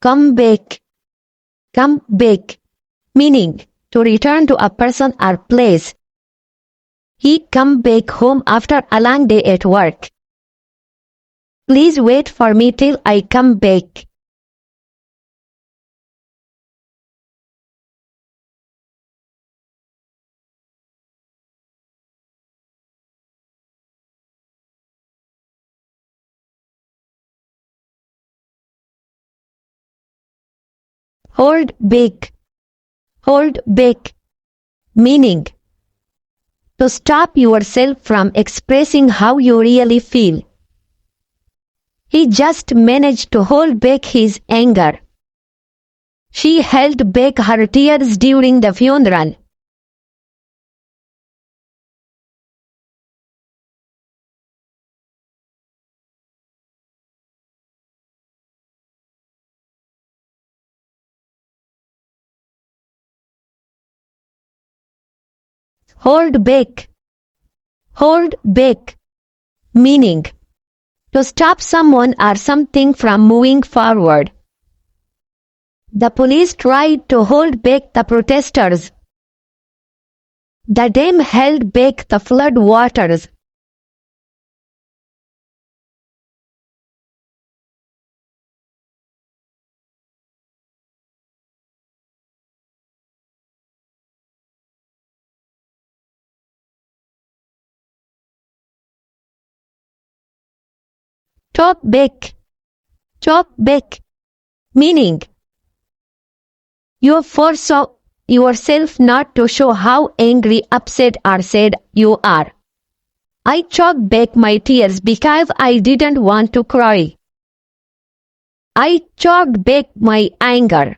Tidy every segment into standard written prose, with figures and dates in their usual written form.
Come back. Come back. Meaning, to return to a person or place. He come back home after a long day at work. Please wait for me till I come back. Hold back. Hold back. Meaning, to stop yourself from expressing how you really feel. He just managed to hold back his anger. She held back her tears during the funeral. Hold back. Hold back. Meaning, to stop someone or something from moving forward. The police tried to hold back the protesters. The dam held back the flood waters. Talk back. Talk back. Meaning, you force yourself not to show how angry, upset or sad you are. I choked back my tears because I didn't want to cry. I choked back my anger.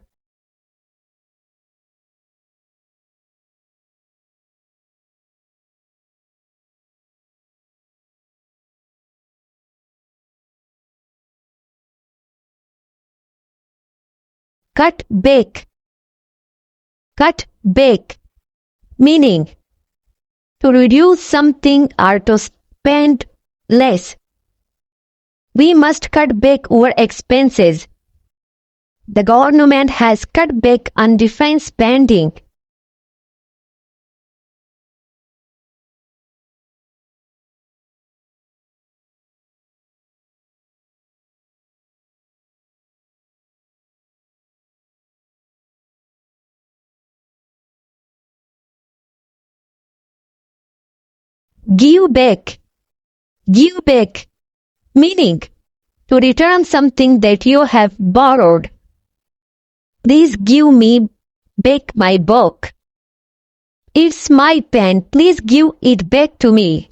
Cut back. Cut back. Meaning, to reduce something or to spend less. We must cut back our expenses. The government has cut back on defense spending. Give back. Give back. Meaning, to return something that you have borrowed. Please give me back my book. It's my pen. Please give it back to me.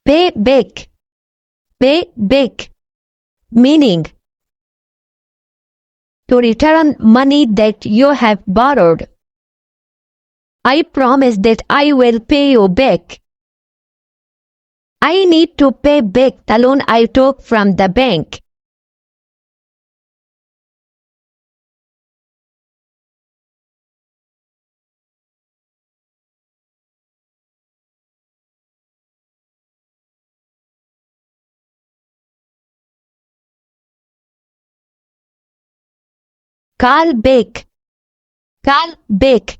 Pay back. Pay back. Meaning, to return money that you have borrowed. I promise that I will pay you back. I need to pay back the loan I took from the bank. Call back. Call back.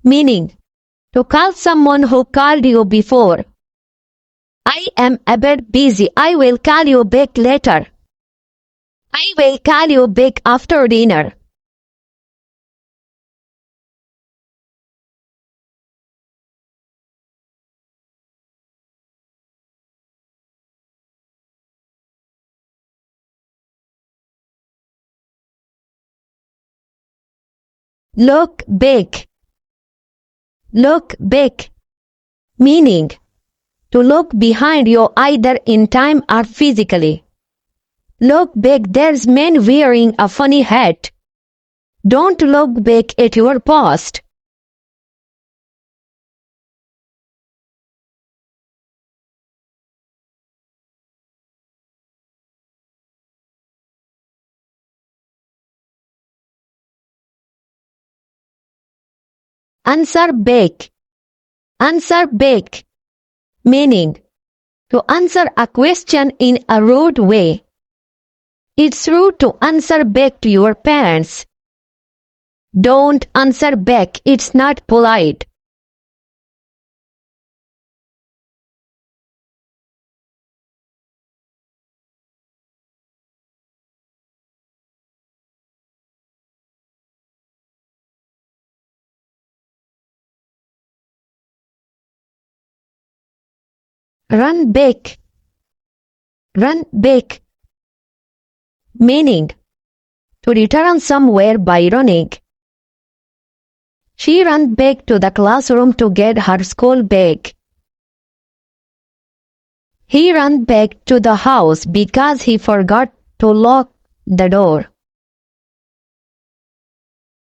Meaning, to call someone who called you before. I am a bit busy. I will call you back later. I will call you back after dinner. Look back. Look back. Meaning, to look behind you either in time or physically. Look back, there's man wearing a funny hat. Don't look back at your past. Answer back. Answer back. Meaning, to answer a question in a rude way. It's rude to answer back to your parents. Don't answer back, it's not polite. Run back. Run back. Meaning, to return somewhere by running. She ran back to the classroom to get her school bag. He ran back to the house because he forgot to lock the door.